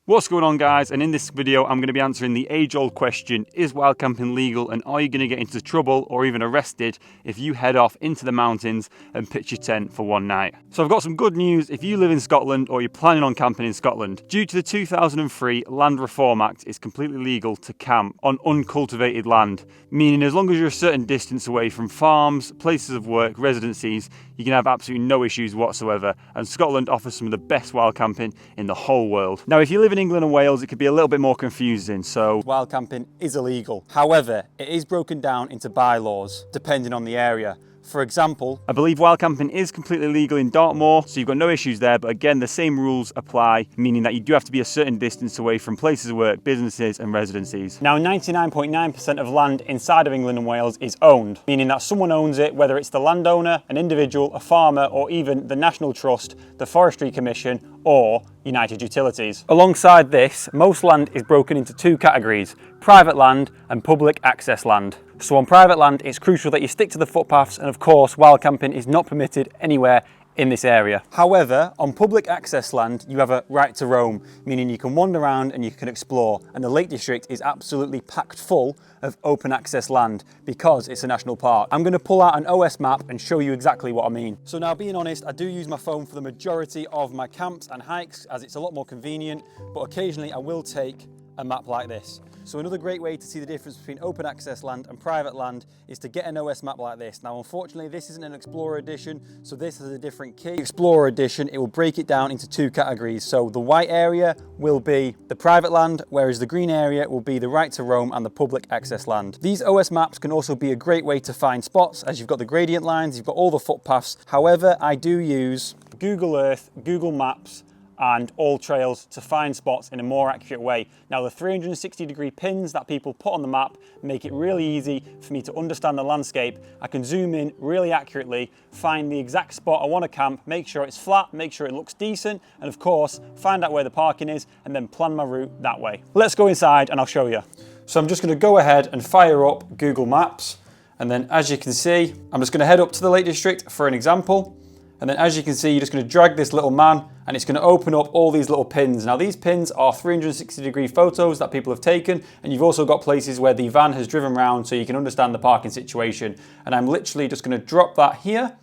What's going on, guys? And in this video I'm going to be answering the age-old question, is wild camping legal, and are you going to get into trouble or even arrested if you head off into the mountains and pitch your tent for one night? So I've got some good news if you live in Scotland or you're planning on camping in Scotland. Due to the 2003 Land Reform Act, it's completely legal to camp on uncultivated land, meaning as long as you're a certain distance away from farms, places of work, residencies, you can have absolutely no issues whatsoever, and Scotland offers some of the best wild camping in the whole world. Now, if you live in England and Wales, it could be a little bit more confusing, so wild camping is illegal. However, it is broken down into bylaws depending on the area. For example, I believe wild camping is completely legal in Dartmoor, so you've got no issues there, but again, the same rules apply, meaning that you do have to be a certain distance away from places of work, businesses and residencies. Now, 99.9% of land inside of England and Wales is owned, meaning that someone owns it, whether it's the landowner, an individual, a farmer, or even the National Trust, the Forestry Commission, or United Utilities. Alongside this, most land is broken into two categories: private land and public access land. So on private land, it's crucial that you stick to the footpaths, and of course, wild camping is not permitted anywhere in this area. However, on public access land, you have a right to roam, meaning you can wander around and you can explore. And the Lake District is absolutely packed full of open access land because it's a national park. I'm going to pull out an OS map and show you exactly what I mean. So now, being honest, I do use my phone for the majority of my camps and hikes as it's a lot more convenient, but occasionally I will take a map like this. So another great way to see the difference between open access land and private land is to get an OS map like this. Now, unfortunately, this isn't an Explorer edition, so this has a different key. Explorer edition, it will break it down into two categories. So the white area will be the private land, whereas the green area will be the right to roam and the public access land. These OS maps can also be a great way to find spots, as you've got the gradient lines, you've got all the footpaths. However, I do use Google Earth, Google Maps, and AllTrails to find spots in a more accurate way. Now, the 360-degree pins that people put on the map make it really easy for me to understand the landscape. I can zoom in really accurately, find the exact spot I want to camp, make sure it's flat, make sure it looks decent, and of course, find out where the parking is and then plan my route that way. Let's go inside and I'll show you. So I'm just going to go ahead and fire up Google Maps, and then as you can see, I'm just going to head up to the Lake District for an example. And then as you can see, you're just going to drag this little man and it's going to open up all these little pins. Now, these pins are 360-degree photos that people have taken, and you've also got places where the van has driven around so you can understand the parking situation. And I'm literally just going to drop that here,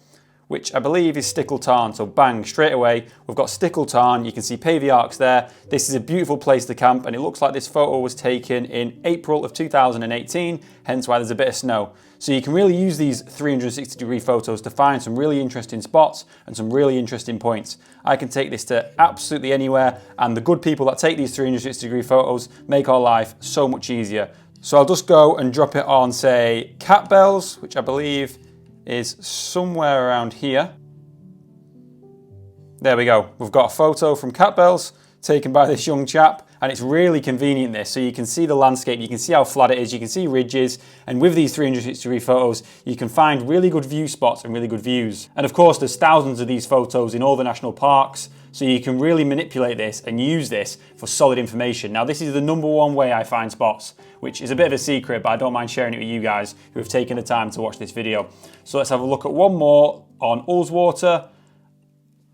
which I believe is Stickle Tarn. So bang, straight away, we've got Stickle Tarn. You can see Pavey Arks there. This is a beautiful place to camp, and it looks like this photo was taken in April of 2018, hence why there's a bit of snow. So you can really use these 360-degree photos to find some really interesting spots and some really interesting points. I can take this to absolutely anywhere, and the good people that take these 360-degree photos make our life so much easier. So I'll just go and drop it on, say, Catbells, which I believe is somewhere around here. There we go. We've got a photo from Catbells taken by this young chap, and it's really convenient this, so you can see the landscape, you can see how flat it is, you can see ridges, and with these 360-degree photos, you can find really good view spots and really good views. And of course, there's thousands of these photos in all the national parks, so you can really manipulate this and use this for solid information. Now, this is the #1 way I find spots, which is a bit of a secret, but I don't mind sharing it with you guys who have taken the time to watch this video. So let's have a look at one more on Ullswater.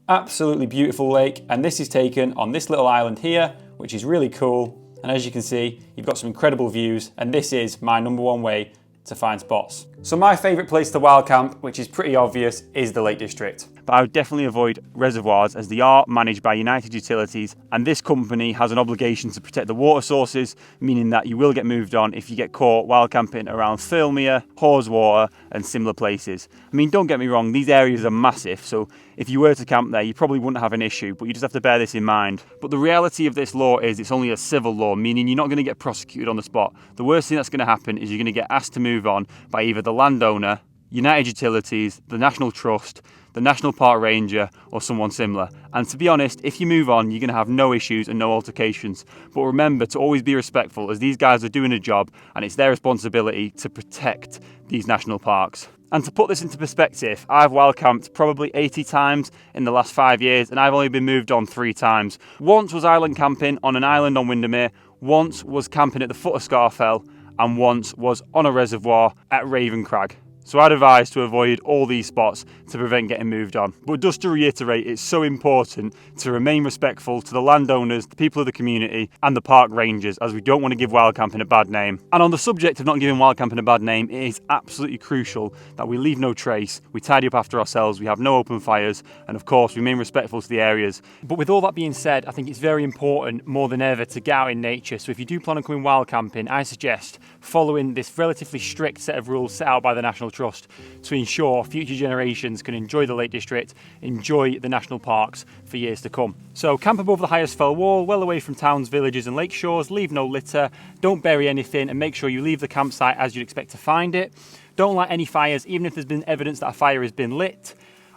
Absolutely beautiful lake, and this is taken on this little island here, which is really cool. And as you can see, you've got some incredible views, and this is my #1 way to find spots. So my favourite place to wild camp, which is pretty obvious, is the Lake District. But I would definitely avoid reservoirs, as they are managed by United Utilities, and this company has an obligation to protect the water sources, meaning that you will get moved on if you get caught wild camping around Thirlmere, Haweswater and similar places. I mean, don't get me wrong, these areas are massive, so if you were to camp there, you probably wouldn't have an issue, but you just have to bear this in mind. But the reality of this law is it's only a civil law, meaning you're not going to get prosecuted on the spot. The worst thing that's going to happen is you're going to get asked to move on by either the landowner, United Utilities, the National Trust, the National Park Ranger, or someone similar. And to be honest, if you move on, you're going to have no issues and no altercations. But remember to always be respectful, as these guys are doing a job and it's their responsibility to protect these national parks. And to put this into perspective, I've wild camped probably 80 times in the last 5 years, and I've only been moved on 3 times. Once was island camping on an island on Windermere, once was camping at the foot of Scafell, and once was on a reservoir at Raven Crag. So I'd advise to avoid all these spots to prevent getting moved on. But just to reiterate, it's so important to remain respectful to the landowners, the people of the community and the park rangers, as we don't want to give wild camping a bad name. And on the subject of not giving wild camping a bad name, it is absolutely crucial that we leave no trace, we tidy up after ourselves, we have no open fires, and of course remain respectful to the areas. But with all that being said, I think it's very important more than ever to get out in nature. So if you do plan on coming wild camping, I suggest following this relatively strict set of rules set out by the National Trust to ensure future generations can enjoy the Lake District, enjoy the national parks for years to come. So camp above the highest fell wall, well away from towns, villages and lake shores, leave no litter, don't bury anything, and make sure you leave the campsite as you'd expect to find it. Don't light any fires, even if there's been evidence that a fire has been lit.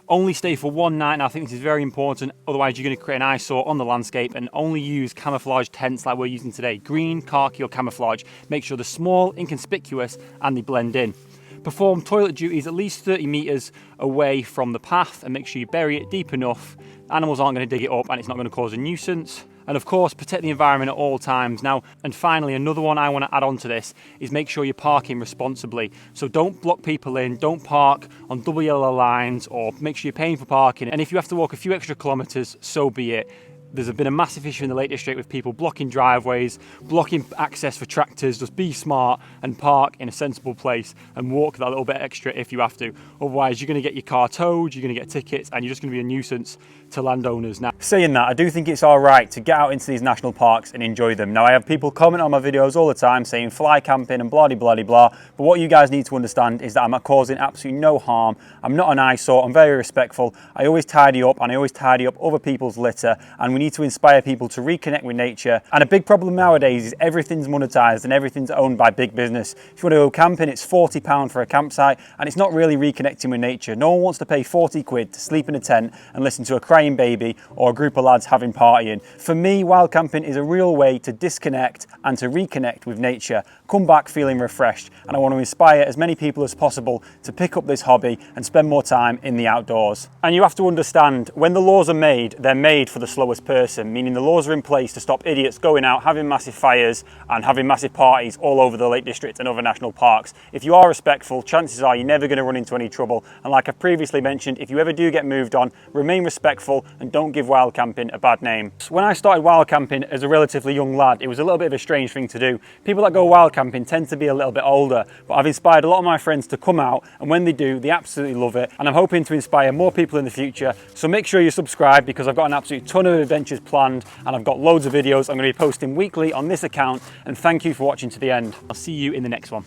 Only stay for one night, and I think this is very important, otherwise you're going to create an eyesore on the landscape, and only use camouflage tents like we're using today. Green, khaki or camouflage. Make sure they're small, inconspicuous and they blend in. Perform toilet duties at least 30 metres away from the path, and make sure you bury it deep enough. Animals aren't going to dig it up and it's not going to cause a nuisance. And of course, protect the environment at all times. Now, and finally, another one I want to add on to this is make sure you're parking responsibly. So don't block people in, don't park on double yellow lines, or make sure you're paying for parking. And if you have to walk a few extra kilometres, so be it. There's been a massive issue in the Lake District with people blocking driveways, blocking access for tractors. Just be smart and park in a sensible place and walk that little bit extra if you have to. Otherwise, you're going to get your car towed, you're going to get tickets, and you're just going to be a nuisance to landowners. Now, saying that, I do think it's all right to get out into these national parks and enjoy them. Now, I have people comment on my videos all the time saying fly camping and blah, blah, blah, blah. But what you guys need to understand is that I'm causing absolutely no harm. I'm not an eyesore. I'm very respectful. I always tidy up, and I always tidy up other people's litter. And we need to inspire people to reconnect with nature. And a big problem nowadays is everything's monetized and everything's owned by big business. If you want to go camping, it's £40 for a campsite, and it's not really reconnecting with nature. No one wants to pay 40 quid to sleep in a tent and listen to a crying baby or a group of lads having partying. For me, wild camping is a real way to disconnect and to reconnect with nature. Come back feeling refreshed, and I want to inspire as many people as possible to pick up this hobby and spend more time in the outdoors. And you have to understand, when the laws are made, they're made for the slowest person, meaning the laws are in place to stop idiots going out, having massive fires and having massive parties all over the Lake District and other national parks. If you are respectful, chances are you're never going to run into any trouble. And like I've previously mentioned, if you ever do get moved on, remain respectful and don't give wild camping a bad name. When I started wild camping as a relatively young lad, it was a little bit of a strange thing to do. People that go wild camping tend to be a little bit older, but I've inspired a lot of my friends to come out, and when they do, they absolutely love it. And I'm hoping to inspire more people in the future. So make sure you subscribe, because I've got an absolute ton of adventures planned, and I've got loads of videos I'm going to be posting weekly on this account. And thank you for watching to the end. I'll see you in the next one.